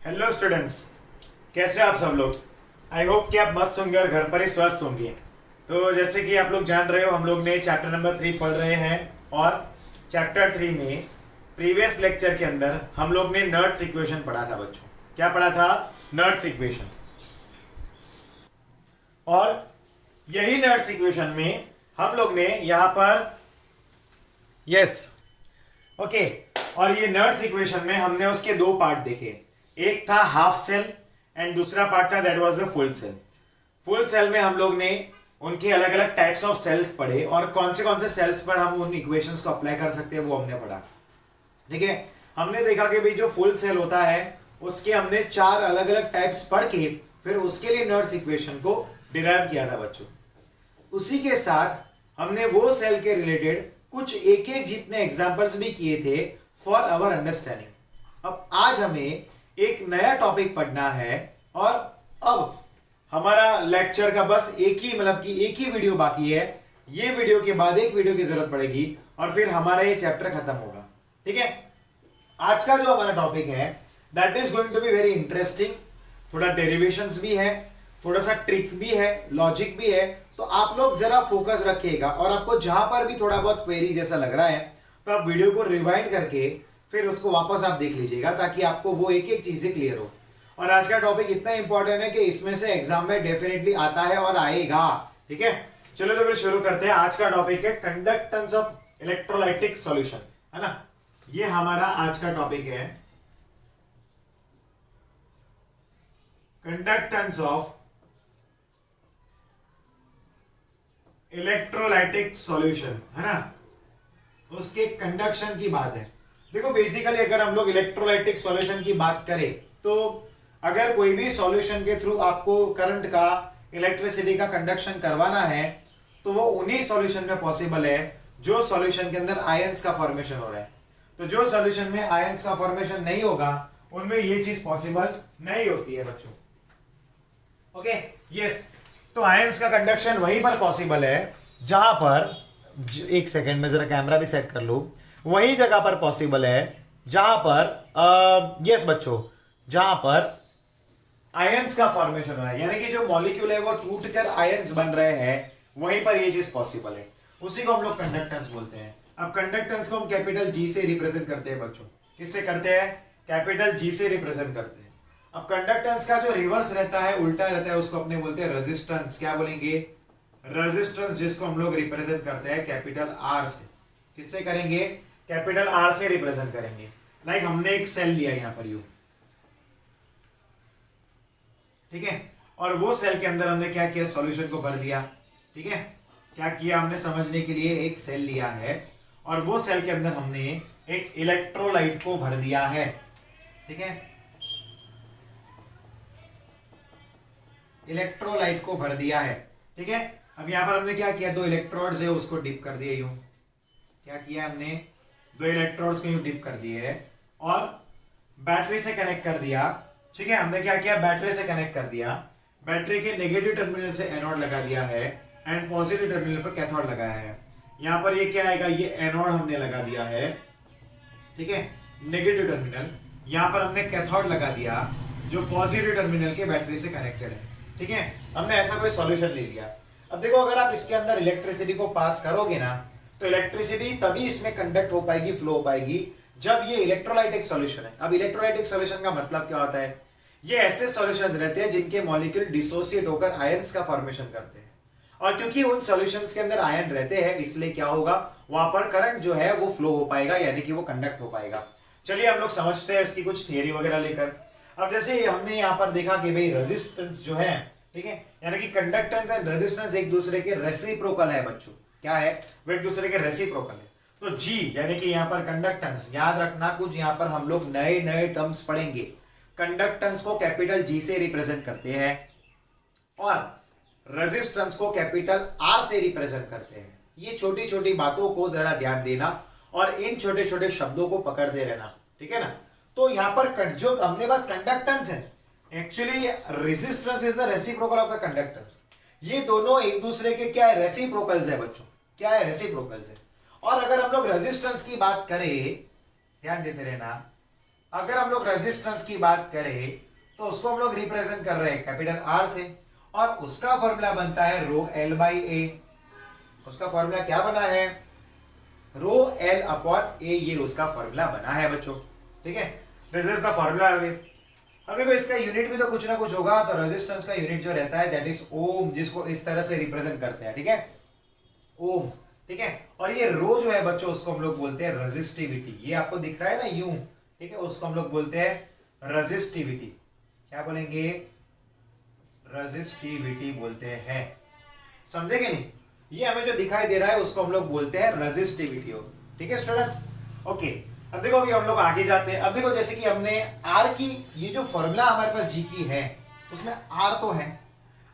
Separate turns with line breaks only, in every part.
Hello students, कैसे हो आप सब लोग। आई होप कि आप मस्त होंगे और घर पर ही स्वस्थ होंगे। तो जैसे कि आप लोग जान रहे हो, हम लोग ने चैप्टर नंबर 3 पढ़ रहे हैं और चैप्टर 3 में प्रीवियस लेक्चर के अंदर हम लोग ने नर्ड्स इक्वेशन पढ़ा था बच्चों। क्या पढ़ा था? Nerds equation. और यही नर्ड्स इक्वेशन में हम लोग ने यहाँ पर यस ओके और ये नर्ड्स इक्वेशन में हमने उसके दो पार्ट देखे। एक था हाफ सेल एंड दूसरा पार्ट था that was the full cell. Full cell में हम लोग ने उनके अलग अलग टाइप्स ऑफ सेल्स पढ़े और कौन से सेल्स पर हम उन इक्वेशंस को अप्लाई कर सकते हैं वो हमने पढ़ा। ठीक है, हमने देखा कि भाई जो फुल सेल होता है उसके हमने 4 अलग अलग टाइप्स पढ़ के फिर उसके लिए नर्ड्स इक्वेशन को डिराइव किया था बच्चों। उसी के साथ हमने वो सेल के रिलेटेड कुछ एक एक जितने एग्जांपल्स भी किए थे फॉर आवर अंडरस्टैंडिंग। अब आज हमें एक नया टॉपिक पढ़ना है और अब हमारा लेक्चर का बस एक ही वीडियो बाकी है। ये वीडियो के बाद एक वीडियो की जरूरत पड़ेगी और फिर हमारा ये चैप्टर खत्म होगा। ठीक है, आज का जो हमारा टॉपिक है that is going to be very interesting. थोड़ा डेरिवेशंस भी है, थोड़ा सा ट्रिक भी है, लॉजिक भी है। तो आप लोग जरा फोकस रखिएगा और आपको जहां पर भी थोड़ा बहुत क्वेरी जैसा लग रहा है तो आप वीडियो को रिवाइंड करके फिर उसको वापस आप देख लीजिएगा ताकि आपको वो एक एक चीजें क्लियर हो। और आज का टॉपिक इतना इंपॉर्टेंट है कि इसमें से एग्जाम में डेफिनेटली आता है और आएगा। ठीक है, चलो तो फिर शुरू करते हैं। आज का टॉपिक है कंडक्टेंस ऑफ इलेक्ट्रोलाइटिक सॉल्यूशन, है ना। ये हमारा आज का टॉपिक है कंडक्टेंस ऑफ इलेक्ट्रोलाइटिक सॉल्यूशन, है ना। उसके कंडक्शन की बात है। देखो बेसिकली अगर हम लोग इलेक्ट्रोलाइटिक सॉल्यूशन की बात करें तो अगर कोई भी सॉल्यूशन के थ्रू आपको करंट का, इलेक्ट्रिसिटी का कंडक्शन करवाना है तो वो उन्हीं सॉल्यूशन में पॉसिबल है जो सॉल्यूशन के अंदर आयंस का फॉर्मेशन हो रहा है। तो जो सॉल्यूशन में आयंस का फॉर्मेशन नहीं होगा उनमें ये चीज पॉसिबल नहीं होती है बच्चों। ओके यस, तो आयंस का कंडक्शन वहीं पर पॉसिबल है जहां पर, एक सेकेंड में जरा कैमरा भी सेट कर लो, वही जगह पर पॉसिबल है जहां पर यस बच्चों, जहां पर आयंस का फॉर्मेशन हो रहा है, यानी कि जो मॉलिक्यूल है वो टूटकर आयंस बन रहे हैं, वहीं पर ये चीज पॉसिबल है। उसी को हम लोग कंडक्टेंस बोलते हैं। अब कंडक्टेंस को हम कैपिटल जी से रिप्रेजेंट करते हैं बच्चों। किससे करते हैं? कैपिटल जी से रिप्रेजेंट करते हैं। अब कंडक्टेंस का जो रिवर्स रहता है, उल्टा रहता है, उसको अपने बोलते हैं रेजिस्टेंस। क्या बोलेंगे? रेजिस्टेंस, जिसको हम लोग रिप्रेजेंट करते हैं कैपिटल आर से। किससे करेंगे? कैपिटल आर से रिप्रेजेंट करेंगे। लाइक हमने एक सेल लिया यहां पर यू, ठीक है, और वो सेल के अंदर हमने क्या किया? सॉल्यूशन को भर दिया। ठीक है, क्या किया हमने? समझने के लिए एक सेल लिया है और वो सेल के अंदर हमने एक इलेक्ट्रोलाइट को भर दिया है। ठीक है, इलेक्ट्रोलाइट को भर दिया है। ठीक है, अब यहां पर हमने क्या किया? 2 इलेक्ट्रोड्स है उसको डिप कर दिया यूं। क्या किया हमने? 2 इलेक्ट्रोड्स को यूं डिप कर दिए और बैटरी से कनेक्ट कर दिया। ठीक है, हमने क्या किया? बैटरी से कनेक्ट कर दिया। बैटरी के नेगेटिव टर्मिनल से एनोड लगा दिया है एंड पॉजिटिव टर्मिनल पर कैथोड लगाया है। यहां पर ये क्या आएगा? ये एनोड हमने लगा दिया है। ठीक है, नेगेटिव टर्मिनल। यहां पर हमने कैथोड लगा दिया जो पॉजिटिव टर्मिनल के बैटरी से कनेक्टेड है। ठीक है, हमने ऐसा कोई सॉल्यूशन ले लिया। अब देखो, अगर आप इसके अंदर इलेक्ट्रिसिटी को पास करोगे ना तो इलेक्ट्रिसिटी तभी इसमें कंडक्ट हो पाएगी, फ्लो हो पाएगी, जब ये इलेक्ट्रोलाइटिक सॉल्यूशन है। अब इलेक्ट्रोलाइटिक सॉल्यूशन का मतलब क्या होता है? ये ऐसे सॉल्यूशंस रहते हैं जिनके मॉलिक्यूल डिसोसिएट होकर आयंस का फॉर्मेशन करते हैं, और क्योंकि उन सॉल्यूशंस के अंदर आयन रहते हैं इसलिए क्या होगा? वहां पर करंट जो है वो फ्लो हो पाएगा, यानी कि वो कंडक्ट हो पाएगा। चलिए हम लोग समझते हैं इसकी कुछ थियरी वगैरह लेकर। अब जैसे हमने यहाँ पर देखा कि भाई रेजिस्टेंस जो है, ठीक है, यानी कि कंडक्टेंस एंड रेजिस्टेंस एक दूसरे के रेसिप्रोकल है बच्चों। क्या है? वो एक दूसरे के रेसिप्रोकल है। तो जी यानी कि यहाँ पर कंडक्टेंस, याद रखना कुछ यहाँ पर हम लोग नए नए टर्म्स पढ़ेंगे। कंडक्टेंस को कैपिटल जी से रिप्रेजेंट करते हैं और रेजिस्टेंस को कैपिटल आर से रिप्रेजेंट करते हैं। ये छोटी छोटी बातों को जरा ध्यान देना और इन छोटे छोटे शब्दों को पकड़ते रहना। ठीक है ना। तो यहां पर जो हमने पास कंडक्टेंस है, actually resistance is the reciprocal of the conductance. ये दोनों एक दूसरे के क्या है? रेसिप्रोकल्स है बच्चों। क्या है? रेसिप्रोकल्स है। और अगर हम लोग रेजिस्टेंस की बात करें, ध्यान देते रहना, अगर हम लोग रेजिस्टेंस की बात करें तो उसको हम लोग रिप्रेजेंट कर रहे हैं कैपिटल आर से, और उसका फॉर्मूला बनता है रो एल बाई ए। उसका फॉर्मूला क्या बना है, रो एल अपॉन ए, ये उसका फॉर्मूला बना है बच्चों। ठीक है, दिस इज द फॉर्मूला। अब देखो इसका यूनिट भी तो कुछ ना कुछ होगा, तो रेजिस्टेंस का यूनिट जो रहता है दैट इज ओम, जिसको इस तरह से रिप्रेजेंट करते हैं। ठीक है, ओम। ठीक है, और ये रो जो है बच्चों उसको हम लोग बोलते हैं रेजिस्टिविटी। ये आपको दिख रहा है ना यूं, ठीक है, उसको हम लोग बोलते हैं रेजिस्टिविटी। क्या बोलेंगे, रेजिस्टिविटी बोलते हैं। समझे कि नहीं, ये हमें जो दिखाई दे रहा है उसको हम लोग बोलते हैं रेजिस्टिविटी। ठीक है स्टूडेंट्स, ओके। अब देखो अभी हम लोग आगे जाते हैं। अब देखो जैसे कि हमने आर की, ये जो फॉर्मूला हमारे पास जी की है उसमें आर तो है।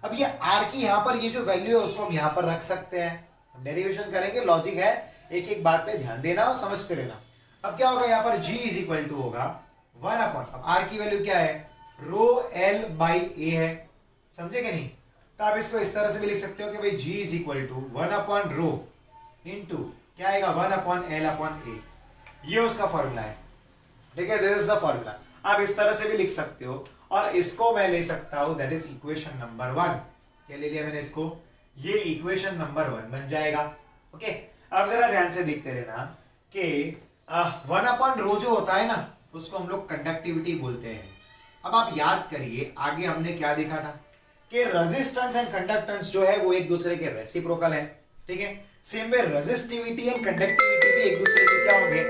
अब ये आर की यहाँ पर ये जो वैल्यू है उसको हम यहाँ पर रख सकते हैं, डेरिवेशन करेंगे, लॉजिक है, एक एक बात पे ध्यान देना और समझते रहना। अब क्या होगा यहाँ पर g इज इक्वल टू होगा 1 अपॉन, अब r की वैल्यू क्या है, रो एल बाई ए है। समझे कि नहीं, तो आप इसको इस तरह से भी लिख सकते हो कि भाई g is equal to 1 upon rho into क्या आएगा 1 अपॉन एल अपॉन ए, ये उसका फॉर्मूला है। ठीक है, दिस इज द फॉर्मूला। आप इस तरह से भी लिख सकते हो, और इसको मैं ले सकता हूं दैट इज इक्वेशन नंबर 1। क्या ले लिया मैंने इसको, ये इक्वेशन नंबर 1 बन जाएगा। ओके, अब जरा ध्यान से देखते रहना कि 1 अपॉन रो जो होता है ना उसको हम लोग कंडक्टिविटी बोलते हैं। अब आप याद करिए आगे हमने क्या देखा था कि रेजिस्टेंस एंड कंडक्टेंस जो है वो एक दूसरे के रेसिप्रोकल है। ठीक है, same way resistivity and conductivity भी एक दूसरे के क्या होंगे,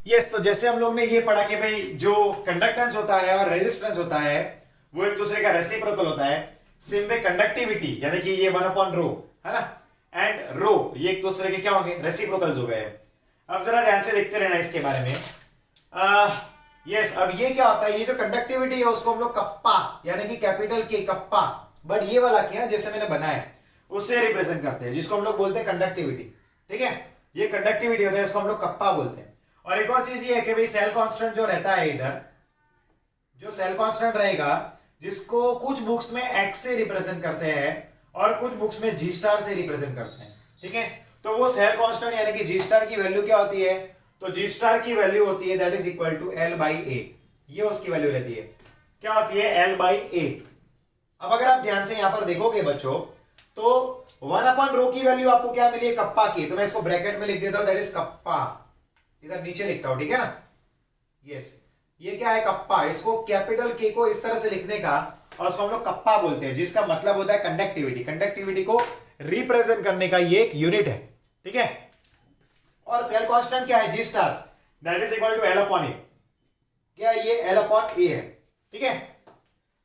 यस। तो जैसे हम लोग ने ये पढ़ा कि भाई जो कंडक्टेंस होता है और रेजिस्टेंस होता है वो एक दूसरे का रेसिप्रोकल होता है, सेम वे कंडक्टिविटी यानी कि ये 1 अपॉन रो है ना, एंड रो ये एक दूसरे के क्या होंगे, रेसिप्रोकल्स हो गए। अब जरा ध्यान से देखते रहना इसके बारे में। यस, अब ये क्या होता है, ये जो कंडक्टिविटी है उसको हम लोग कप्पा यानी कि कैपिटल के कप्पा, बट ये वाला क्या जैसे मैंने बनाया उससे रिप्रेजेंट करते हैं, जिसको हम लोग बोलते हैं कंडक्टिविटी। ठीक है, ये कंडक्टिविटी होता है, इसको हम लोग कप्पा बोलते हैं। और एक और चीज ये है कि भाई सेल कांस्टेंट जो रहता है इधर, जो सेल कांस्टेंट रहेगा जिसको कुछ बुक्स में एक्स से रिप्रेजेंट करते हैं और कुछ बुक्स में जी स्टार से रिप्रेजेंट करते हैं। ठीक है, तो वो सेल कांस्टेंट यानी कि जी स्टार की वैल्यू क्या होती है, तो जी स्टार की वैल्यू होती है that is equal to L by A, ये उसकी वैल्यू रहती है। क्या होती है, एल बाई ए। अब अगर आप ध्यान से यहां पर देखोगे बच्चों तो 1 अपॉन रो की वैल्यू आपको क्या मिली है, कप्पा की, तो मैं इसको ब्रैकेट में लिख देता हूं दैट इज कप्पा, इधर नीचे लिखता हूं। ठीक है ना, यस, ये क्या है कप्पा, इसको कैपिटल के को इस तरह से लिखने का और उसको हम लोग कप्पा बोलते हैं, जिसका मतलब होता है कंडक्टिविटी। कंडक्टिविटी को रिप्रेजेंट करने का ये एक यूनिट है। ठीक है, और सेल कांस्टेंट क्या है, G star, that is equal to L upon A, क्या है ये एल अपॉन ए है। ठीक है,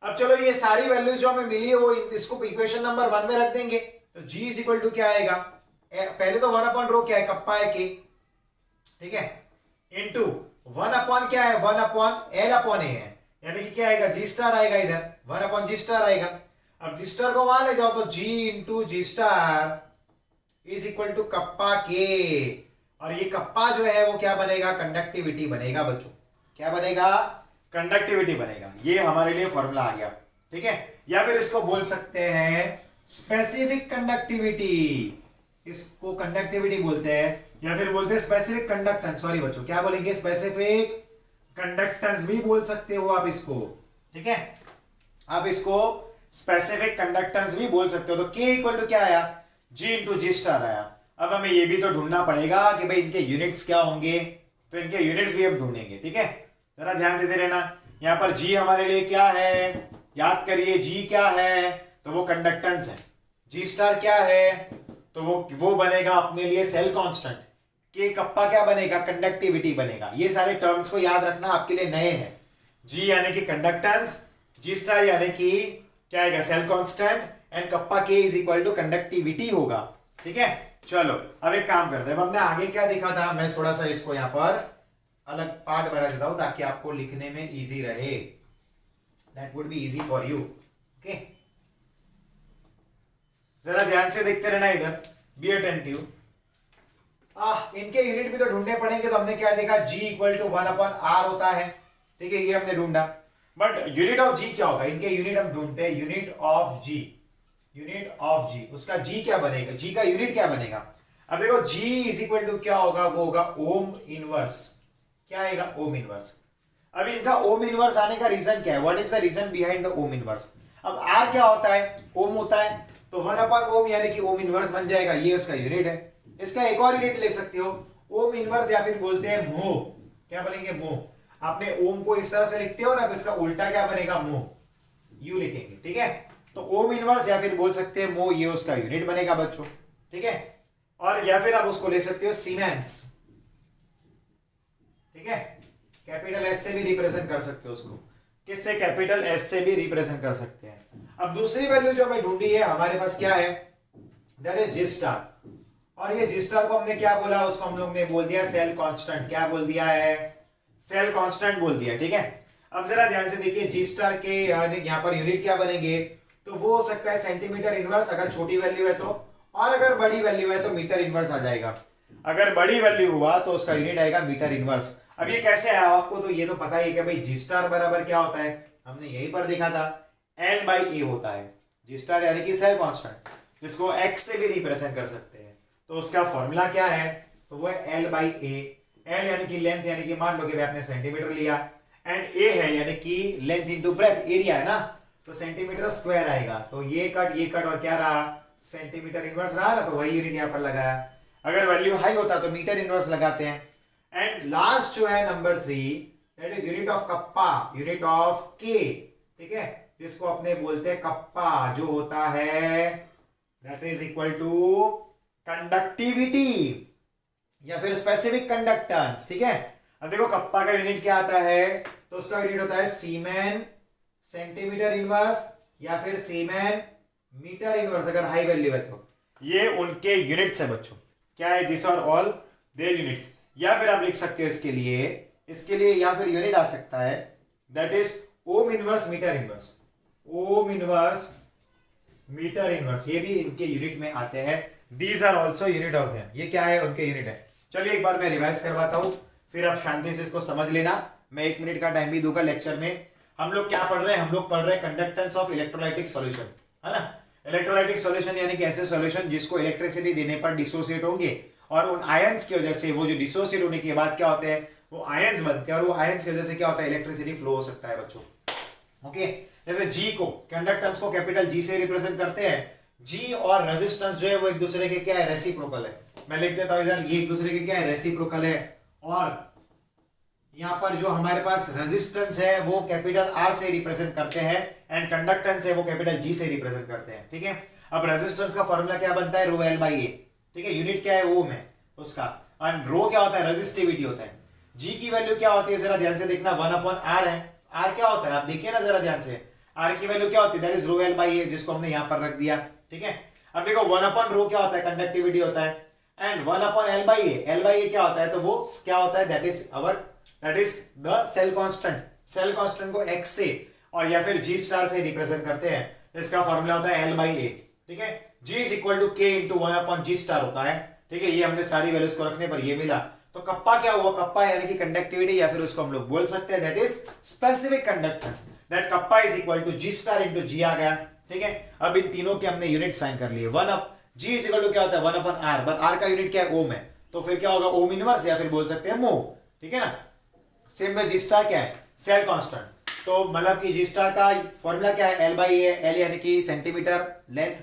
अब चलो ये सारी वैल्यूज जो हमें मिली है वो इसको इक्वेशन नंबर 1 में रख देंगे, तो g इज इक्वल टू क्या आएगा, पहले तो 1 अपॉन रो क्या है, कप्पा है के, ठीक है, इनटू 1 अपॉन क्या है, 1 अपॉन एल अपॉन ए है, यानी कि क्या आएगा, जी स्टार आएगा, इधर 1 अपॉन जी स्टार आएगा। अब जी स्टार को वहां ले जाओ तो g into G star is equal to kappa K, और ये कप्पा जो है वो क्या बनेगा, कंडक्टिविटी बनेगा बच्चों। क्या बनेगा, कंडक्टिविटी बनेगा। ये हमारे लिए फॉर्मूला आ गया। ठीक है, या फिर इसको बोल सकते हैं स्पेसिफिक कंडक्टिविटी, इसको कंडक्टिविटी बोलते हैं, या फिर बोलते हैं स्पेसिफिक कंडक्टेंस। सॉरी बच्चों, क्या बोलेंगे, स्पेसिफिक कंडक्टेंस भी बोल सकते हो आप इसको। ठीक है, आप इसको स्पेसिफिक कंडक्टेंस भी बोल सकते हो। तो K इक्वल टू क्या आया, G इंटू जी स्टार आया। अब हमें ये भी तो ढूंढना पड़ेगा कि भाई इनके यूनिट्स क्या होंगे, तो इनके यूनिट्स भी हम ढूंढेंगे। ठीक है, जरा ध्यान देते रहना। यहां पर G हमारे लिए क्या है, याद करिए G क्या है, तो वो कंडक्टेंस है। G स्टार क्या है, तो वो बनेगा अपने लिए सेल कांस्टेंट। के कप्पा क्या बनेगा, कंडक्टिविटी बनेगा। ये सारे टर्म्स को याद रखना आपके लिए नए हैं। G यानी कि कंडक्टेंस, G स्टार यानी कि क्या आएगा, सेल कांस्टेंट, एंड कप्पा के इज इक्वल टू कंडक्टिविटी होगा। ठीक है, चलो अब एक काम करते हैं। हमने आगे क्या देखा था, मैं थोड़ा सा इसको यहां पर अलग पार्ट बना देता हूं ताकि आपको लिखने में इजी रहे, that would be easy for you. Okay, जरा ध्यान से देखते रहना, इधर बी अटेंटिव। इनके यूनिट भी तो ढूंढने पड़ेंगे, तो हमने क्या देखा, G equal to 1 upon R होता है। ठीक है, ये हमने ढूंढा, बट यूनिट ऑफ G क्या होगा, इनके यूनिट हम ढूंढते हैं, unit of G unit of G, उसका जी क्या बनेगा, जी का यूनिट क्या बनेगा। अब देखो जी इज इक्वल टू क्या होगा, वो होगा ओम इनवर्स। क्या आएगा, ओम इनवर्स। अब इनका ओम इनवर्स आने का रीजन क्या है, what is the reason behind the ohm inverse. अब आर क्या होता है, ओम होता है, तो 1 ओम यानी कि ओम इनवर्स बन जाएगा, ये उसका यूनिट है। इसका एक और यूनिट ले सकते हो, ओम इनवर्स या फिर बोलते हैं मोह। क्या बनेंगे, मोह। आपने ओम को इस तरह से लिखते हो ना, तो इसका उल्टा क्या बनेगा, मोह, यू लिखेंगे, ठीक है। तो ओम इनवर्स या फिर बोल सकते हैं मोह, ये उसका यूनिट बनेगा बच्चों, ठीक है। और या फिर आप उसको ले सकते हो सीमेंस, ठीक है। कैपिटल एस से भी रिप्रेजेंट कर सकते हो उसको, किससे, कैपिटल एस से भी रिप्रेजेंट कर सकते हैं। अब दूसरी वैल्यू जो हमें ढूंढी है हमारे पास क्या है, दैट इज जी स्टार। और ये जी स्टार को हमने क्या बोला, उसको हम लोग ने बोल दिया सेल कांस्टेंट। क्या बोल दिया है, सेल कांस्टेंट बोल दिया, ठीक है। अब जरा ध्यान से देखिए, जी स्टार के यहाँ पर यूनिट क्या बनेंगे, तो वो हो सकता है सेंटीमीटर इनवर्स अगर छोटी वैल्यू है तो, और अगर बड़ी वैल्यू है तो मीटर इनवर्स आ जाएगा। अगर बड़ी वैल्यू हुआ तो उसका यूनिट आएगा मीटर इनवर्स। अब ये कैसे आया आपको, तो ये तो पता ही है कि भाई जी स्टार बराबर क्या होता है, हमने यहीं पर देखा था, एल बाई ए होता है। जी स्टार यानी कि सेल कांस्टेंट, जिसको एक्स से भी रिप्रेजेंट कर सकते हैं। तो उसका फॉर्मूला क्या है, तो वो है एल बाई ए। एल यानी कि लेंथ, यानी कि मान लो कि आपने सेंटीमीटर लिया, एंड ए है यानी कि लेंथ इंटू ब्रेथ, एरिया है ना, तो सेंटीमीटर स्क्वायर आएगा। तो ये कट और क्या रहा, सेंटीमीटर इनवर्स रहा ना, तो वही यूनिट यहाँ पर लगाया। अगर वैल्यू हाई होता तो मीटर इनवर्स लगाते हैं। एंड लास्ट जो है number 3, that is unit of kappa, unit of के, ठीक है, जिसको अपने बोलते हैं कप्पा, जो होता है that is equal to conductivity या फिर स्पेसिफिक कंडक्टेंस, ठीक है। अब देखो कप्पा का यूनिट क्या आता है, तो उसका यूनिट होता है सीमेन सेंटीमीटर इनवर्स या फिर सीमेन मीटर इनवर्स, अगर हाई वैल्यू है तो। ये उनके यूनिट्स है बच्चों, क्या है, this are all their units. या फिर आप लिख सकते हो इसके लिए या फिर यूनिट आ सकता है, that is ohm inverse metre inverse, ohm inverse metre inverse, ये भी इनके यूनिट में आते हैं। These are also unit of them, ये क्या है, उनके यूनिट है। चलिए एक बार मैं रिवाइज करवाता हूं, फिर आप शांति से इसको समझ लेना। मैं 1 मिनट का टाइम भी दूंगा लेक्चर में। हम लोग क्या पढ़ रहे हैं, हम लोग पढ़ रहे हैं कंडक्टेंस ऑफ इलेक्ट्रोलाइटिक सॉल्यूशन, है ना। इलेक्ट्रोलाइटिक सॉल्यूशन यानी कि ऐसे सॉल्यूशन जिसको इलेक्ट्रिसिटी देने पर डिसोसिएट होंगे, और उन आयंस की वजह से वो जो डिसोसिएट होने के बाद क्या होते हैं, वो आयंस बनते हैं, और वो आयंस की वजह से क्या होता है, इलेक्ट्रिसिटी फ्लो हो सकता है बच्चों, ओके। जैसे जी को, कंडक्टेंस को कैपिटल जी से रिप्रेजेंट करते हैं। जी और रेजिस्टेंस जो है वो एक दूसरे के क्या है, रेसिप्रोकल है। मैं लिख देता हूं इधर, ये एक दूसरे के क्या है, रेसिप्रोकल है। और यहां पर जो हमारे पास रेजिस्टेंस है वो कैपिटल आर से रिप्रेजेंट करते हैं, एंड कंडक्टेंस है वो कैपिटल जी से रिप्रेजेंट करते हैं, ठीक है। अब रेजिस्टेंस का फॉर्मूला क्या बनता है, रो एल बाई ए, ठीक है। यूनिट क्या है, ओम है उसका, एंड रो क्या होता है, रेजिस्टिविटी होता है। जी की वैल्यू क्या होती है, जरा ध्यान से देखना, 1/r है। आर क्या होता है, आप देखिए ना जरा ध्यान से, आर की वैल्यू क्या होती है, that is rho L by A, जिसको हमने यहां पर रख दिया, ठीक है। अब देखो 1/रो क्या होता है, कंडक्टिविटी होता है, एंड 1/एल by A, L by A क्या होता है, तो वो क्या होता है, that is the cell constant. Cell constant को एक्स से और या फिर जी स्टार से रिप्रेजेंट करते हैं, तो इसका फॉर्मूला होता है एल बाई ए, ठीक है। जी इज इक्वल टू के इंटू 1/जी स्टार होता है, ठीक है। ये हमने सारी वैल्यूज को रखने पर ये मिला। तो कप्पा क्या हुआ, कप्पा यानी कि कंडक्टिविटी, या फिर उसको हम लोग बोल सकते हैं that is specific conductance, that kappa is equal to G star into G आ गया, ठीक है। अब इन तीनों के हमने यूनिट साइन कर लिए। जी इज इक्वल टू क्या होता है, 1/r, बट आर का यूनिट क्या है, ओम है, तो फिर क्या होगा, ओम इनवर्स या फिर बोल सकते हैं मोह, ठीक है ना। सेम में जी स्टार क्या है, सेल कांस्टेंट। तो मतलब कि जी स्टार का फॉर्मूला क्या है, एल बाई ए, एल यानी कि centimetre length,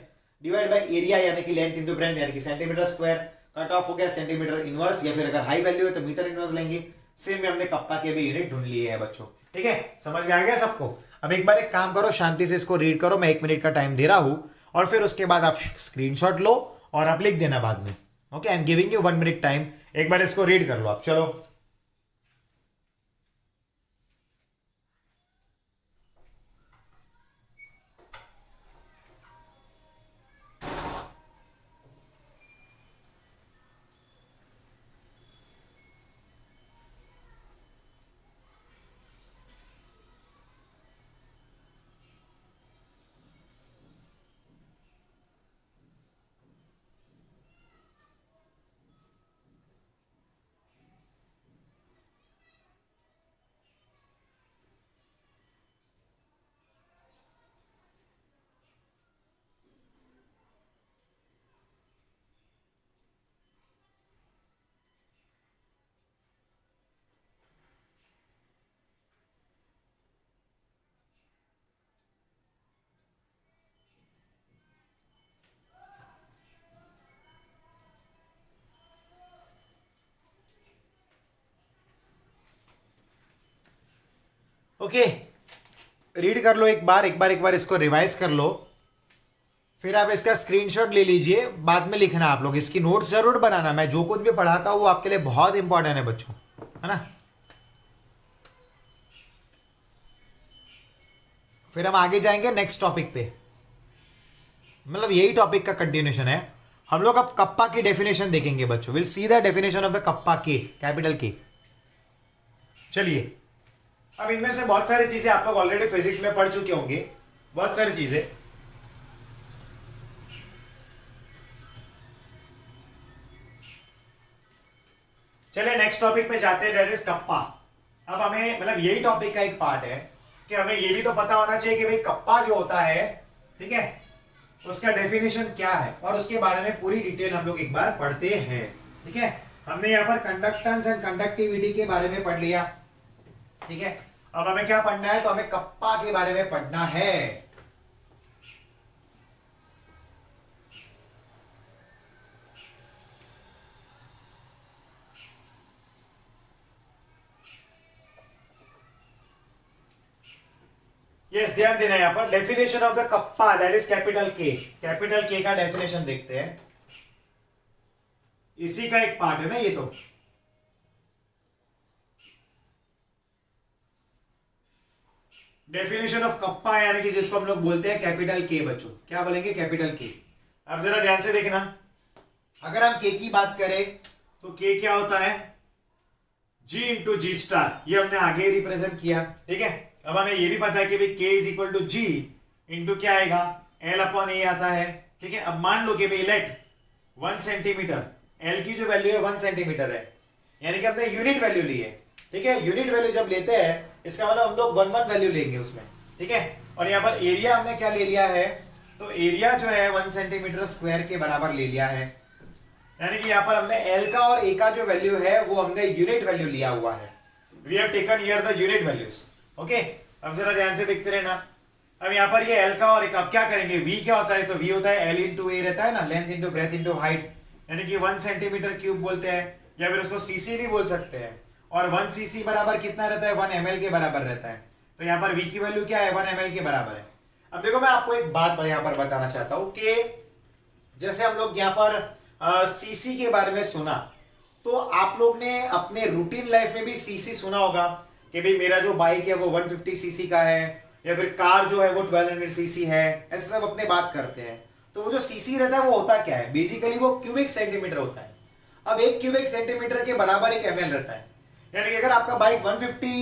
divide by area यानी कि लेंथ इंटू ब्रेथ यानी कि सेंटीमीटर स्क्वायर, कट ऑफ हो गया सेंटीमीटर इनवर्स, या फिर अगर हाई वैल्यू है तो मीटर इनवर्स लेंगे। सेम में हमने कप्पा के भी यूनिट ढूंढ लिए हैं बच्चों, ठीक है। समझ में आ गया सबको। अब एक बार एक काम करो, शांति से इसको रीड करो, मैं 1 मिनट का टाइम दे रहा हूं, और फिर उसके बाद आप स्क्रीनशॉट लो और आप लिख देना बाद में, okay. I am giving you 1 minute time, एक बार इसको रीड कर लो आप, चलो। ओके, रीड कर लो एक बार इसको रिवाइज कर लो, फिर आप इसका स्क्रीनशॉट ले लीजिए, बाद में लिखना आप लोग, इसकी नोट्स जरूर बनाना। मैं जो कुछ भी पढ़ाता हूँ वो आपके लिए बहुत इंपॉर्टेंट है बच्चों, है ना। फिर हम आगे जाएंगे नेक्स्ट टॉपिक पे, मतलब यही टॉपिक का कंटिन्यूशन है। हम लोग अब कप्पा की डेफिनेशन देखेंगे बच्चों। Will see the definition of the kappa के, कैपिटल के। चलिए, अब इनमें से बहुत सारी चीजें आप लोग ऑलरेडी फिजिक्स में पढ़ चुके होंगे, बहुत सारी चीजें। चलिए नेक्स्ट टॉपिक पे जाते हैं, दैट इज कप्पा। अब हमें मतलब यही टॉपिक का एक पार्ट है कि हमें ये भी तो पता होना चाहिए कि भाई कप्पा जो होता है, ठीक है, उसका डेफिनेशन क्या है, और उसके बारे में पूरी डिटेल हम लोग एक बार पढ़ते हैं। ठीक है, हमने यहाँ पर कंडक्टेंस एंड कंडक्टिविटी के बारे में पढ़ लिया। ठीक है, अब हमें क्या पढ़ना है, तो हमें कप्पा के बारे में पढ़ना है। यस, ध्यान देना यहां पर definition of the kappa, that is capital के। कैपिटल के का डेफिनेशन देखते हैं, इसी का एक पार्ट है ना ये तो। डेफिनेशन ऑफ कप्पा यानी कि जिसको हम लोग बोलते हैं कैपिटल के बच्चों, क्या बोलेंगे, कैपिटल के। अब जरा ध्यान से देखना, अगर हम के की बात करें तो के क्या होता है, जी इंटू जी स्टार, ये हमने आगे रिप्रेजेंट किया। ठीक है, अब हमें ये भी पता है कि भाई K is equal to G into क्या आएगा, एल अपॉन ए आता है। ठीक है, अब मान लो कि भाई लेट 1 सेंटीमीटर, एल की जो वैल्यू है 1 सेंटीमीटर है, यानी कि हमने यूनिट वैल्यू ली है। ठीक है, यूनिट वैल्यू जब लेते हैं इसका मतलब हम लोग 1 वैल्यू लेंगे उसमें। ठीक है, और यहाँ पर एरिया हमने क्या ले लिया है, तो एरिया जो है 1 सेंटीमीटर स्क्वायर के बराबर ले लिया है, यानी कि यहाँ पर हमने एल का और ए का जो वैल्यू है वो हमने यूनिट वैल्यू लिया हुआ है। We have taken here the unit values. Okay, अब जरा ध्यान से देखते रहना। अब यहाँ पर ये एल का और ए का, अब क्या करेंगे, वी क्या होता है, तो वी होता है एल इंटू ए रहता है ना, length into breadth into height, यानी कि 1 सेंटीमीटर क्यूब बोलते हैं, या फिर उसको सीसी भी बोल सकते हैं। और 1 सीसी बराबर कितना रहता है, 1 ml के बराबर रहता है। तो यहाँ पर वी की वैल्यू क्या है, 1 ml के बराबर है। अब देखो, मैं आपको एक बात यहाँ पर बताना चाहता हूँ कि जैसे हम लोग यहाँ पर सीसी के बारे में सुना, तो आप लोग ने अपने रूटीन लाइफ में भी सीसी सुना होगा कि भाई मेरा जो बाइक है वो 150 सीसी का है, या फिर कार जो है वो 1200 सीसी है, ऐसे सब अपने बात करते हैं। तो वो जो सीसी रहता है वो होता क्या है, बेसिकली वो क्यूबिक सेंटीमीटर होता है। अब एक क्यूबिक सेंटीमीटर के बराबर एक ml रहता है, यानी कि अगर आपका बाइक 150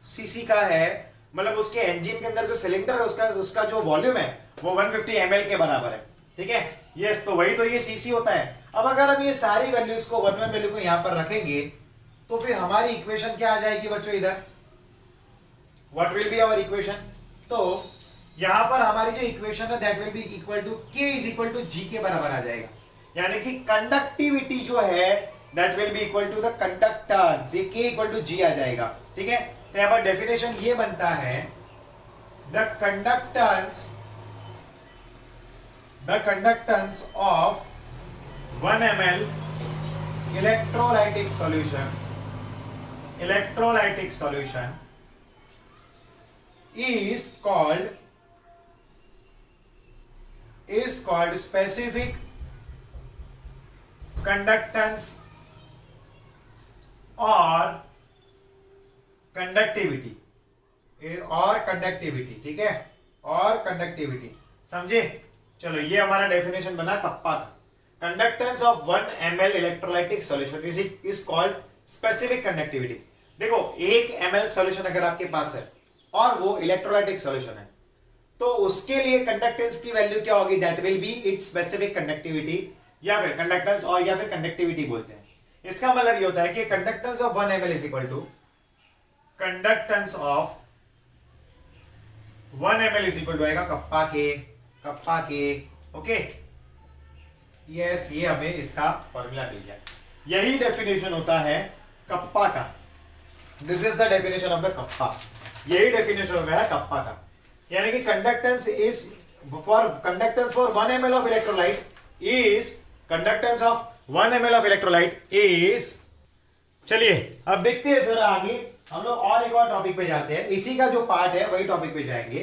सीसी का है, मतलब उसके इंजन के अंदर जो सिलेंडर है उसका जो वॉल्यूम है वो 150 ml के बराबर है। ठीक है, यस, तो वही तो ये सीसी होता है। अब अगर हम ये सारी वैल्यूज को 1 वैल्यू को यहां पर रखेंगे तो फिर हमारी इक्वेशन क्या आ जाएगी बच्चों, इधर what will be our equation, तो यहां पर हमारी जो इक्वेशन है that will be equal to K is equal to G के बराबर आ जाएगा, यानी कि कंडक्टिविटी जो है that will be equal to the conductance, ये के इक्वल टू जी आ जाएगा। ठीक है, तो यहां पर डेफिनेशन ये बनता है, the conductance of 1 ml electrolytic solution is called specific conductance or conductivity, ठीक है, और कंडक्टिविटी, समझे। चलो, ये हमारा डेफिनेशन बना कप्पा का। Conductance of 1 ml electrolytic solution is called specific conductivity. देखो, 1 ml सॉल्यूशन अगर आपके पास है और वो इलेक्ट्रोलाइटिक सॉल्यूशन है, तो उसके लिए कंडक्टेंस की वैल्यू क्या होगी, that will B it's specific conductivity, या फिर कंडक्टेंस और या फिर कंडक्टिविटी बोलते हैं। इसका मतलब ये होता है कि conductance of 1 ml is equal to conductance of 1 ml is equal to आएगा कप्पा के। ओके, यस, ये हमें इसका फॉर्मूला मिल गया। यही डेफिनेशन होता है कप्पा का। This is the definition of the kappa, यही डेफिनेशन हो गया है कप्पा का, यानी कि conductance for 1 ml of electrolyte is conductance of 1 ml of electrolyte is. चलिए अब देखते हैं जरा आगे हम लोग और एक और टॉपिक पे जाते हैं, इसी का जो पार्ट है वही टॉपिक पे जाएंगे,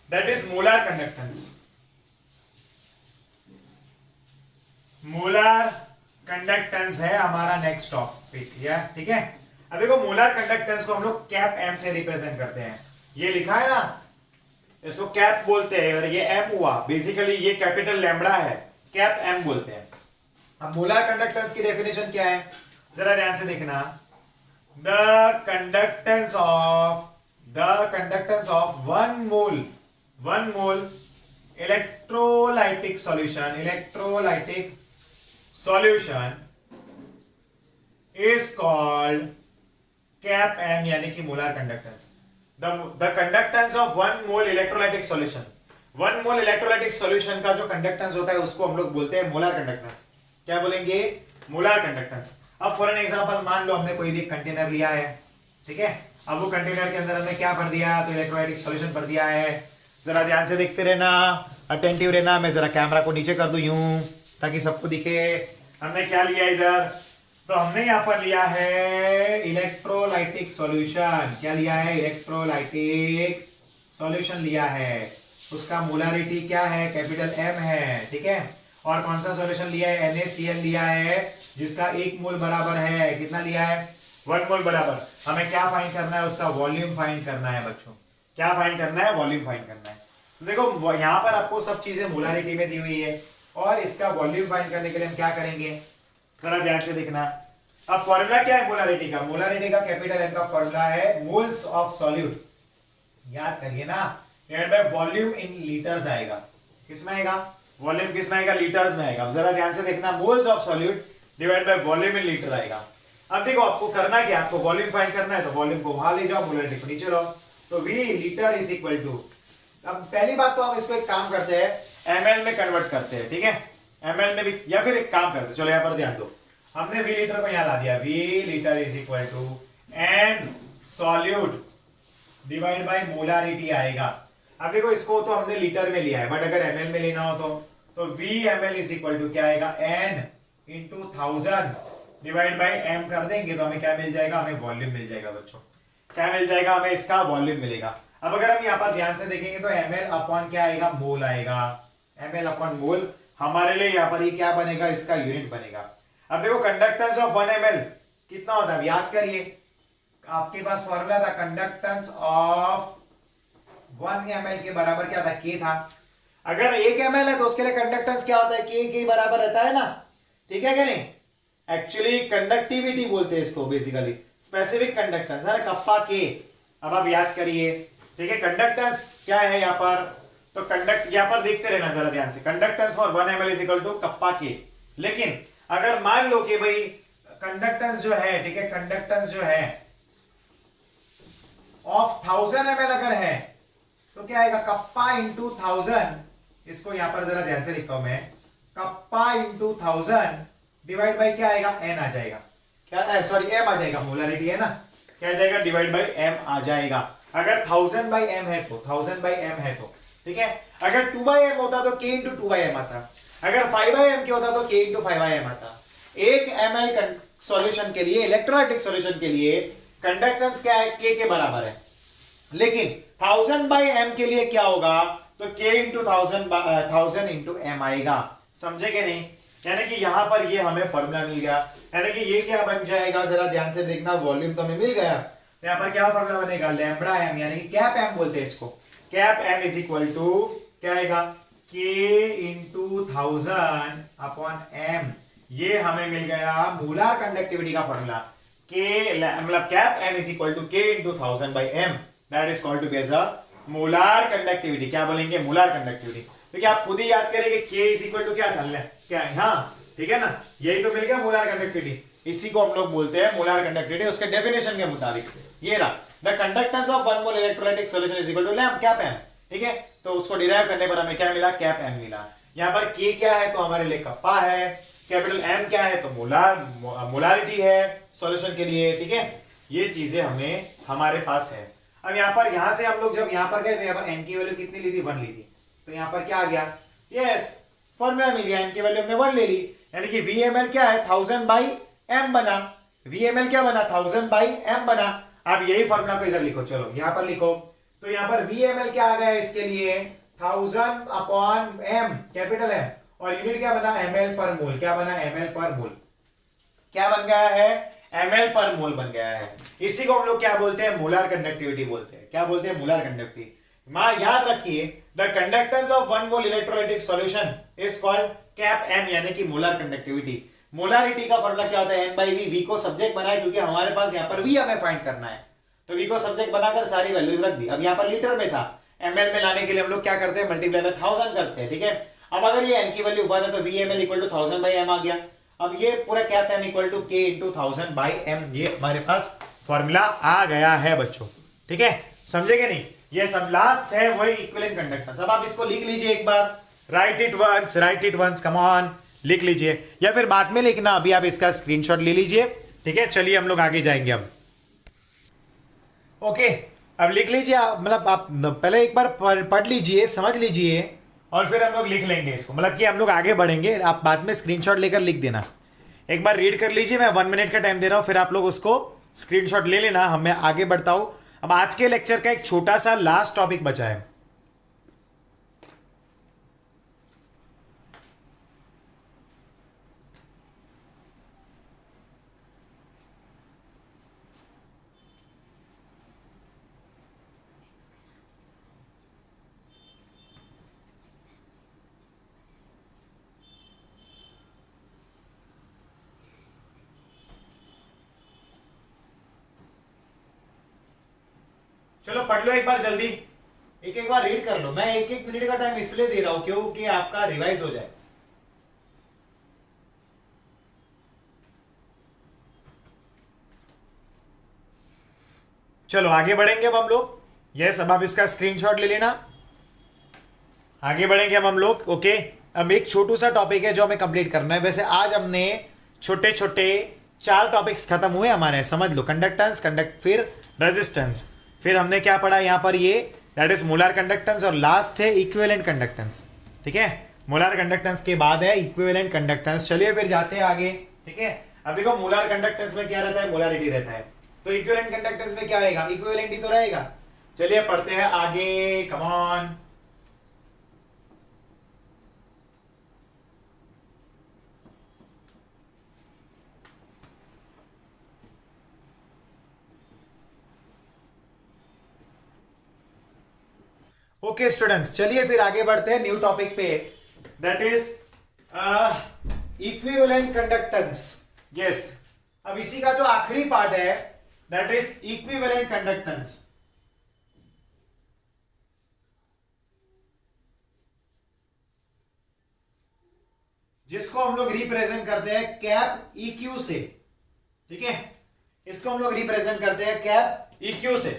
that is molar conductance. Molar conductance है हमारा नेक्स्ट टॉपिक, या ठीक है। अब देखो मोलार कंडक्टेंस को हम लोग कैप एम से रिप्रेजेंट करते हैं, ये लिखा है ना, इसको कैप बोलते हैं, और ये एम हुआ, बेसिकली ये कैपिटल लैम्बडा है, कैप एम बोलते हैं। अब मोलार कंडक्टेंस की डेफिनेशन क्या है, जरा ध्यान से देखना। The conductance of one mole electrolytic solution is called cap M, यानी कि molar conductance. The conductance of one mole electrolytic solution का जो कंडक्टेंस होता है उसको हम लोग बोलते हैं मोलार कंडक्टेंस। क्या बोलेंगे, मोलार कंडक्टेंस। अब फॉर एन एग्जांपल मान लो हमने कोई भी कंटेनर लिया है, ठीक है। अब वो कंटेनर के अंदर हमने क्या भर दिया, तो इलेक्ट्रोलाइटिक सॉल्यूशन भर दिया है। जरा ध्यान से देखते रहना, अटेंटिव रहना। मैं जरा कैमरा को नीचे कर दूं यूं ताकि सबको दिखे। हमने क्या लिया इधर, तो हमने यहां पर लिया है इलेक्ट्रोलाइटिक सॉल्यूशन। क्या लिया है, इलेक्ट्रोलाइटिक सॉल्यूशन लिया है। उसका मोलारिटी क्या है, कैपिटल एम है, ठीक है। और कौन सा सॉल्यूशन लिया है, NaCl लिया है, जिसका 1 मोल बराबर है, कितना लिया है, 1 मोल बराबर। हमें क्या फाइंड करना है, उसका वॉल्यूम फाइंड करना है बच्चों। क्या फाइंड करना है, वॉल्यूम फाइंड करना है। तो देखो यहां पर आपको सब चीजें मोलारिटी में दी हुई है, और इसका वॉल्यूम फाइंड करने के लिए हम क्या करेंगे, जरा ध्यान से देखना। अब फॉर्मूला क्या है मोलारिटी का, मोलारिटी का कैपिटल एम का फॉर्मूला है मोल्स ऑफ सॉल्यूट। याद करिए ना, divide by volume in litres आएगा। किसमें आएगा, वॉल्यूम किसमें आएगा, लीटर्स में आएगा। जरा ध्यान से देखना, moles of solute divide by volume in litre आएगा। अब देखो आपको करना क्या, आपको वॉल्यूम फाइंड करना है, तो वॉल्यूम को वहां ले जाओ, मोलारिटी को नीचे लाओ, तो V litre is equal to. अब पहली बात तो हम इसको एक काम करते हैं, ml में कन्वर्ट करते हैं, ठीक है। ml में भी, या फिर एक काम करते हैं, चलो यहां पर ध्यान दो। हमने V लीटर को यहां ला दिया, V litre is equal to N solute divide by molarity आएगा। अब देखो इसको तो हमने लीटर में लिया है, बट अगर ml में लेना हो तो V ml is equal to क्या आएगा, N into 1000 divide by m कर देंगे तो हमें क्या मिल जाएगा, हमें वॉल्यूम मिल जाएगा बच्चों। क्या मिल जाएगा, हमें इसका वॉल्यूम मिलेगा। अब अगर हम यहाँ पर ध्यान से देखेंगे तो ml अपॉन क्या आएगा, मोल आएगा। ml अपॉन मोल हमारे लिए यहाँ पर ये क्या बनेगा, इसका यूनिट बनेगा। अब देखो कंडक्टेंस ऑफ 1 ml कितना होता है, याद करिए, आपके पास फॉर्मूला था कंडक्टेंस ऑफ 1 ml के बराबर क्या था, k था। अगर 1 ml है तो उसके लिए कंडक्टेंस क्या होता है, k बराबर रहता है ना, ठीक है कि नहीं। एक्चुअली कंडक्टिविटी बोलते हैं इसको, बेसिकली स्पेसिफिक कंडक्टेंस है ना, कप्पा के। अब आप याद करिए, ठीक है। कंडक्टेंस क्या है यहाँ पर, तो कंडक्ट यहाँ पर देखते रहना जरा ध्यान से, conductance for 1 ml is equal to kappa के। लेकिन अगर मान लो कि भाई कंडक्टेंस जो है, ठीक है, कंडक्टेंस जो है ऑफ 1000 ml अगर है तो क्या आएगा, कप्पा इंटू 1000। इसको यहां पर जरा ध्यान से लिखता हूं मैं, कप्पा इंटू 1000 डिवाइड बाई क्या आएगा, एन आ जाएगा, क्या सॉरी एम आ जाएगा, मोलारिटी है ना, क्या आ जाएगा, डिवाइड बाई एम आ जाएगा। अगर 1000 बाई एम है तो 1000 बाई एम है तो, ठीक है। अगर 2 बाई एम होता तो k इंटू 2 बाई एम आता, अगर 5 बाई एम के होता तो k इंटू 5 बाई एम आता। 1 ml सॉल्यूशन के लिए, इलेक्ट्रोलाइटिक सॉल्यूशन के लिए कंडक्टेंस क्या है, k के बराबर है। लेकिन 1000 बाई एम के लिए क्या होगा, तो k इंटू 1000 इंटू एम आएगा। समझे कि नहीं, यानी कि यहां पर ये हमें फॉर्मूला मिल गया, यानी कि ये क्या बन जाएगा, जरा ध्यान से देखना, वॉल्यूम तो हमें मिल गया, तो यहां पर क्या फॉर्मूला बनेगा, लैम्बडा एम, यानी कि कैप एम बोलते हैं इसको। Cap M is equal to क्या आएगा, k इंटू 1000 अपॉन एम। ये हमें मिल गया मोलार कंडक्टिविटी का फॉर्मूला, k मतलब cap M is equal to k into 1000 by M, that is called to be as a molar conductivity. क्या बोलेंगे, मोलार कंडक्टिविटी। क्योंकि आप खुद ही याद करेंगे k इज इक्वल टू क्या था, क्या है, हाँ ठीक है ना, यही तो मिल गया मोलार कंडक्टिविटी। इसी को हम लोग बोलते हैं मोलार कंडक्टिविटी, उसके डेफिनेशन के मुताबिक ये रहा, the conductance of 1 mole electrolytic solution is equal to cap M, ठीक है। तो उसको डिराइव करने पर हमें क्या मिला, कैप एम मिला। यहाँ पर k क्या है, तो हमारे लिए कप्पा है, कैपिटल M क्या है, तो मोलारिटी है सॉल्यूशन के लिए, ठीक है। ये चीजें हमें हमारे पास है। अब यहाँ से हम लोग जब यहाँ पर गए थे, यहाँ पर n की वैल्यू कितनी ली थी, 1 ली थी, तो यहाँ पर क्या आ गया, यस फॉर्मूला मिल गया, n की वैल्यू हमने 1 ले ली, यानी कि VML क्या है, 1000 बाई m बना, VML क्या बना, 1000 बाई m बना। आप यही फॉर्मूला को इधर लिखो, चलो यहां पर लिखो। तो यहां पर VmL क्या आ गया है इसके लिए 1000/m, कैपिटल M, और यूनिट क्या बना ml पर मोल, क्या बना ml पर मोल, क्या बन गया है ml पर मोल बन गया है। इसी को हम लोग क्या बोलते हैं मोलर कंडक्टिविटी बोलते हैं, क्या बोलते हैं मोलर कंडक्टिविटी। याद रखिए the conductance of 1 mole electrolytic solution is called cap m, यानी कि मोलर कंडक्टिविटी। मोलारिटी का फॉर्मूला क्या होता है n/v, v को सब्जेक्ट बनाए क्योंकि हमारे पास यहाँ पर v हमें फाइंड करना है, तो v को सब्जेक्ट बनाकर सारी वैल्यूज रख दी। अब यहाँ पर लीटर में था, ml में लाने के लिए हम लोग क्या करते हैं मल्टीप्लाई बाय 1000 करते हैं, ठीक है। अब अगर ये n की वैल्यू 1 है तो VmL इक्वल टू 1000/m आ गया। अब ये पूरा cap m equal to k into 1000/m, ये हमारे पास फॉर्मूला आ गया है बच्चों, ठीक है, समझेंगे नहीं। ये सब लास्ट है वही इक्विवेलेंट कंडक्टेंस। अब आप इसको लिख लीजिए एक बार, write it once, come on, लिख लीजिए, या फिर बाद में लिखना, अभी आप इसका स्क्रीनशॉट ले लीजिए, ठीक है। चलिए हम लोग आगे जाएंगे अब। ओके, अब लिख लीजिए, मतलब आप पहले एक बार पढ़ लीजिए, समझ लीजिए, और फिर हम लोग लिख लेंगे इसको, मतलब कि हम लोग आगे बढ़ेंगे। आप बाद में स्क्रीनशॉट लेकर लिख देना। एक बार रीड कर लीजिए, मैं 1 मिनट का टाइम दे रहा हूं, फिर आप लोग उसको स्क्रीनशॉट ले लेना, हमें आगे बढ़ता हूं। अब आज के लेक्चर का एक छोटा सा लास्ट टॉपिक बचा है। चलो पढ़ लो एक बार जल्दी, एक बार रीड कर लो। मैं 1-1 मिनट का टाइम इसलिए दे रहा हूं क्योंकि आपका रिवाइज हो जाए। चलो आगे बढ़ेंगे अब हम लोग। यस, अब आप इसका स्क्रीनशॉट ले लेना। आगे बढ़ेंगे अब हम लोग। ओके, अब एक छोटू सा टॉपिक है जो हमें कंप्लीट करना है। वैसे आज हमने छोटे छोटे 4 टॉपिक्स खत्म हुए हमारे, समझ लो। कंडक्टेंस, फिर रेजिस्टेंस, फिर हमने क्या पढ़ा यहाँ पर, ये दैट इज मोलर कंडक्टेंस, और लास्ट है इक्विवेलेंट कंडक्टेंस, ठीक है। मोलर कंडक्टेंस के बाद है इक्विवेलेंट कंडक्टेंस। चलिए फिर जाते हैं आगे, ठीक है। अब देखो मोलर कंडक्टेंस में क्या रहता है, मोलारिटी रहता है, तो इक्विवेलेंट कंडक्टेंस में क्या आएगा, इक्विवेलेंट ही तो रहेगा। चलिए पढ़ते हैं आगे, कम ऑन। ओके स्टूडेंट्स, चलिए फिर आगे बढ़ते हैं न्यू टॉपिक पे, that is equivalent conductance. Yes, अब इसी का जो आखिरी पार्ट है दैट इज इक्विवेलेंट कंडक्टेंस। जिसको हम लोग रिप्रेजेंट करते हैं कैप EQ से, ठीक है। इसको हम लोग रिप्रेजेंट करते हैं कैप EQ से।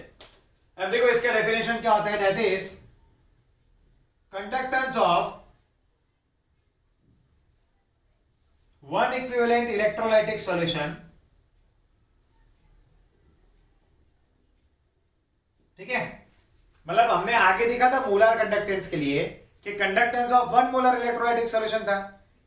अब देखो इसका डेफिनेशन क्या होता है, that is conductance of one equivalent electrolytic solution, ठीक है। मतलब हमने आगे देखा था मोलर कंडक्टेंस के लिए कि conductance of 1 molar electrolytic solution था।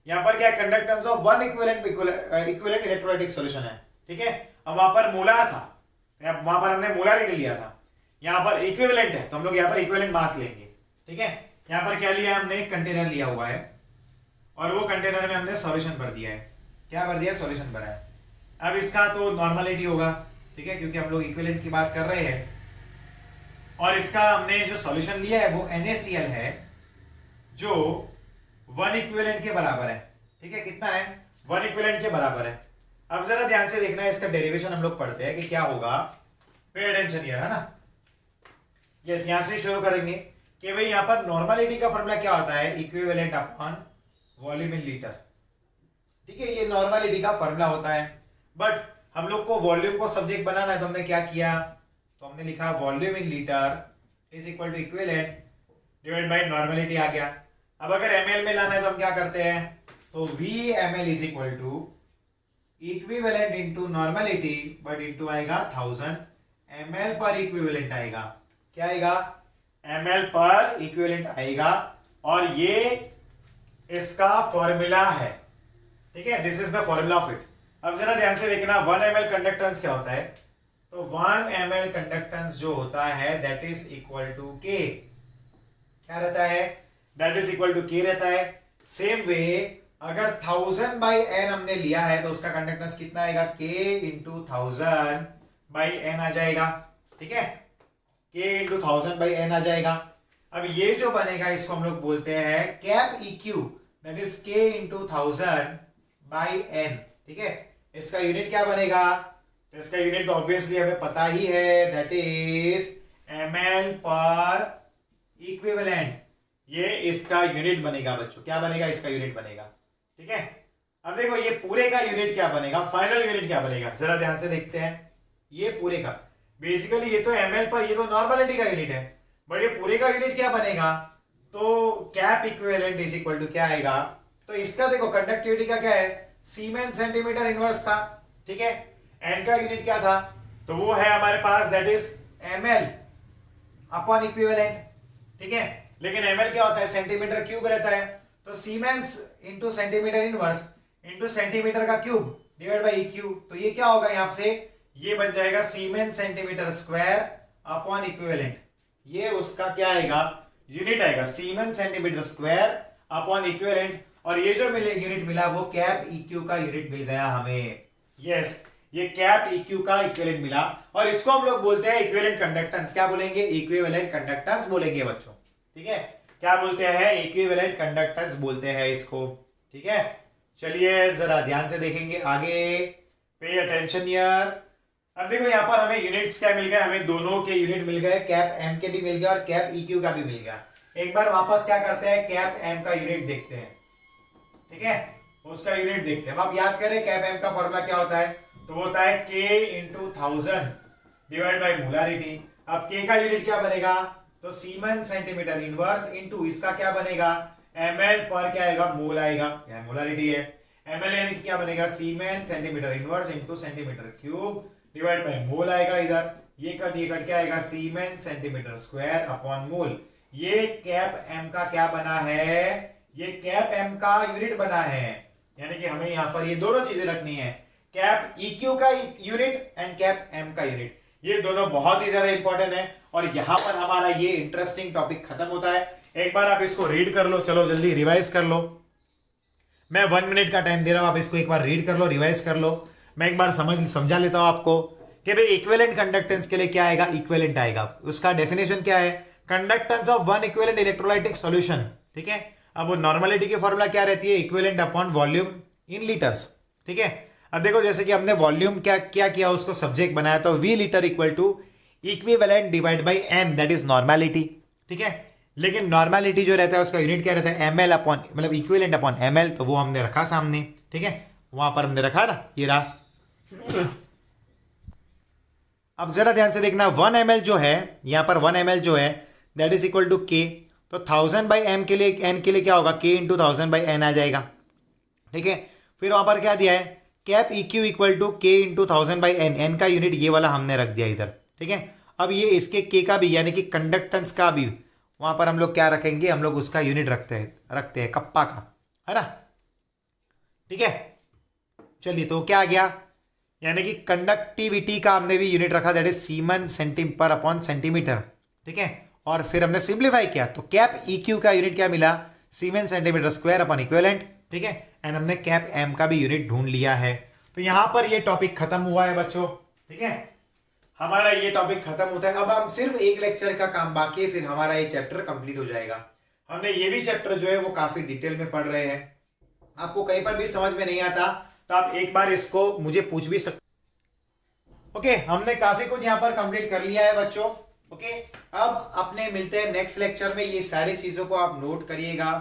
यहां पर क्या है, conductance of 1 equivalent electrolytic solution है, ठीक है। अब वहां पर मोलर था, वहां पर हमने मोलारिटी लिया था। यहां पर इक्विवेलेंट है तो हम लोग यहां पर इक्विवेलेंट मास लेंगे, ठीक है। यहां पर क्या लिया है हमने, एक कंटेनर लिया हुआ है और वो कंटेनर में हमने सॉल्यूशन भर दिया है। क्या भर दिया, सॉल्यूशन भरा है। अब इसका तो नॉर्मलिटी होगा, ठीक है, क्योंकि हम लोग इक्विवेलेंट की बात कर रहे हैं। और इसका हमने जो सॉल्यूशन लिया है वो NaCl है जो 1 इक्विवेलेंट के बराबर है, ठीक है। कितना है, 1 इक्विवेलेंट के बराबर है। अब जरा ध्यान से देखना है, इसका डेरिवेशन हम लोग पढ़ते हैं कि क्या होगा। पे अटेंशन हियर, है ना। यस, यहां से शुरू करेंगे कि भाई यहां पर नॉर्मलिटी का फॉर्मूला क्या होता है, equivalent upon volume in litre, ठीक है। ये नॉर्मलिटी का फॉर्मूला होता है। बट हम लोग को वॉल्यूम को सब्जेक्ट बनाना है तो हमने क्या किया, तो हमने लिखा volume in litre is equal to equivalent divide by normality आ गया। अब अगर ml में लाना है तो हम क्या करते हैं, तो VmL is equal to equivalent into normality, but into आएगा 1000 ml पर इक्विवेलेंट आएगा। क्या आएगा, ml पर इक्विवेलेंट आएगा। और ये इसका फॉर्मूला है, ठीक है। This is the formula of it. अब जरा ध्यान से देखना, 1 ml कंडक्टेंस क्या होता है, तो 1 ml कंडक्टेंस जो होता है दैट इज इक्वल टू के, क्या रहता है, दैट इज इक्वल टू के रहता है। सेम वे अगर 1000/n हमने लिया है तो उसका कंडक्टेंस कितना आएगा, k इंटू 1000/n आ जाएगा, ठीक है, k इंटू 1000/n आ जाएगा। अब ये जो बनेगा इसको हम लोग बोलते हैं cap EQ, that is k into 1000/n, ठीक है। इसका यूनिट क्या बनेगा, तो इसका यूनिट ऑब्वियसली हमें पता ही है, दैट इज ml पर इक्विवेलेंट। ये इसका यूनिट बनेगा बच्चों, क्या बनेगा, इसका यूनिट बनेगा, ठीक है। अब देखो ये पूरे का यूनिट क्या बनेगा, फाइनल यूनिट क्या बनेगा, जरा ध्यान से देखते हैं। ये पूरे का बेसिकली ये तो ml पर, ये तो नॉर्मलिटी का यूनिट है, बट ये पूरे का यूनिट क्या बनेगा, तो cap equivalent is equal to क्या आएगा, तो इसका देखो कंडक्टिविटी का क्या है, सीमेन सेंटीमीटर इनवर्स था, ठीक है। एन का यूनिट क्या था, तो वो है हमारे पास that is ml upon equivalent, ठीक है। लेकिन ml क्या होता है, सेंटीमीटर क्यूब रहता है, तो siemens into centimetre inverse into centimetre का क्यूब डिवाइड बाई EQ, तो ये क्या होगा यहाँ से, ये बन जाएगा siemens centimetre square upon equivalent. ये उसका क्या आएगा, यूनिट आएगा, siemens centimetre square upon equivalent. और ये जो यूनिट मिला वो कैप EQ का यूनिट मिल गया हमें, यस, ये कैप EQ का इक्विवेलेंट मिला। और इसको हम लोग बोलते हैं इक्विवेलेंट कंडक्टेंस, क्या बोलेंगे, इक्विवेलेंट कंडक्टेंस बोलेंगे बच्चों, ठीक है। क्या बोलते हैं, इक्विवेलेंट कंडक्टेंस बोलते हैं इसको, ठीक है। चलिए जरा ध्यान से देखेंगे आगे, पे अटेंशन यार। अब देखो यहाँ पर हमें यूनिट्स क्या मिल गए, हमें दोनों के यूनिट मिल गए, कैप M के भी मिल गया और कैप EQ का भी मिल गया। एक बार वापस क्या करते हैं, कैप M का यूनिट देखते हैं, ठीक है, उसका यूनिट देखते हैं। अब आप याद करें कैप M का फॉर्मूला क्या होता है, तो वो होता है k into 1000 divide by molarity. अब k का यूनिट क्या बनेगा, तो सीमेन सेंटीमीटर इनवर्स इंटू इसका क्या बनेगा, ml पर क्या आएगा, मोल आएगा, यह मोलारिटी है। ml यानी क्या बनेगा, siemens centimetre inverse into centimetre cube divide by mole आएगा इधर, ये कट क्या आएगा, siemens centimetre square upon mole. ये कैप M का क्या बना है, ये कैप M का यूनिट बना है, यानी कि हमें यहाँ पर ये दोनों चीजें रखनी है, कैप EQ का यूनिट एंड कैप M का यूनिट, ये दोनों बहुत ही ज्यादा इंपॉर्टेंट है। और यहां पर हमारा ये इंटरेस्टिंग टॉपिक खत्म होता है। एक बार आप इसको रीड कर लो, चलो जल्दी रिवाइज कर लो, मैं 1 मिनट का टाइम दे रहा हूं, आप इसको एक बार रीड कर लो, रिवाइज कर लो। मैं एक बार समझा लेता हूं आपको कि भाई इक्विवेलेंट कंडक्टेंस के लिए क्या आएगा, इक्विवेलेंट आएगा, उसका डेफिनेशन क्या है, conductance of one equivalent electrolytic solution, ठीक है। अब वो नॉर्मलिटी की फॉर्मूला क्या रहती है, इक्विवेलेंट अपॉन वॉल्यूम इन लीटर्स, ठीक है। अब देखो जैसे कि हमने वॉल्यूम क्या किया, उसको सब्जेक्ट बनाया, तो V litre equal to equivalent divide by M, that is normality, ठीक है। लेकिन नॉर्मलिटी जो रहता है उसका यूनिट क्या रहता है, ml अपॉन, मतलब इक्विवेलेंट अपॉन ml, तो वो हमने रखा सामने, ठीक है, वहां पर हमने रखा ना, ये रहा। अब जरा ध्यान से देखना, 1 ml जो है यहाँ पर 1 ml जो है that is equal to k, तो 1000/m के लिए, n के लिए क्या होगा, k इंटू 1000/n आ जाएगा, ठीक है। फिर वहां पर क्या दिया है, cap EQ equal to k into 1000/n, n का यूनिट ये वाला हमने रख दिया इधर, ठीक है। अब ये इसके k का भी, यानी कि कंडक्टेंस का भी वहां पर हम लोग क्या रखेंगे, हम लोग उसका यूनिट रखते हैं कप्पा का, है ना, ठीक है। चलिए तो क्या आ गया, यानी कि कंडक्टिविटी का हमने भी यूनिट रखा, that is semen centimetre upon centimetre, ठीक है। और फिर हमने सिंप्लीफाई किया तो कैप EQ का यूनिट क्या मिला, सीमेन सेंटीमीटर स्क्वायर अपॉन इक्विवेलेंट, ठीक है। एंड हमने कैप M का भी यूनिट ढूंढ लिया है। तो यहां पर ये टॉपिक खत्म हुआ है बच्चों, ठीक है, हमारा ये टॉपिक खत्म होता है। अब हम सिर्फ एक लेक्चर का काम बाकी है, फिर हमारा ये चैप्टर कंप्लीट हो जाएगा। हमने ये भी चैप्टर जो है वो काफी डिटेल में पढ़ रहे हैं, आपको कहीं पर भी समझ में नहीं आता तो आप एक बार इसको मुझे पूछ भी सकते। ओके, हमने काफी कुछ यहाँ पर कंप्लीट कर लिया है बच्चों। ओके, अब अपने मिलते हैं नेक्स्ट लेक्चर में। ये सारी चीजों को आप नोट करिएगा,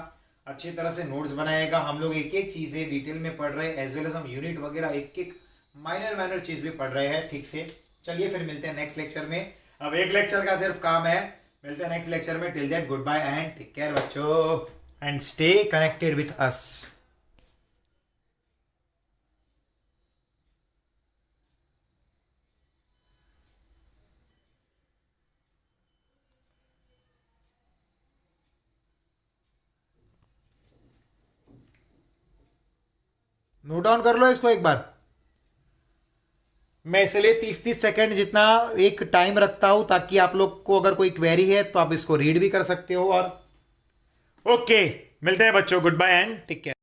अच्छी तरह से नोट्स बनाइएगा। हम लोग एक एक चीजें डिटेल में पढ़ रहे हैं, एज वेल एज हम यूनिट वगैरह एक एक माइनर चीज भी पढ़ रहे हैं, ठीक से। चलिए फिर मिलते हैं नेक्स्ट लेक्चर में। अब एक लेक्चर का सिर्फ काम है, मिलते हैं नेक्स्ट लेक्चर में। Till then good bye and take care बच्चों, and stay connected with us. Note down कर लो इसको एक बार। मैं इसलिए 30-30 सेकंड जितना एक टाइम रखता हूं, ताकि आप लोग को अगर कोई क्वेरी है तो आप इसको रीड भी कर सकते हो। और ओके, मिलते हैं बच्चों, good bye and take care.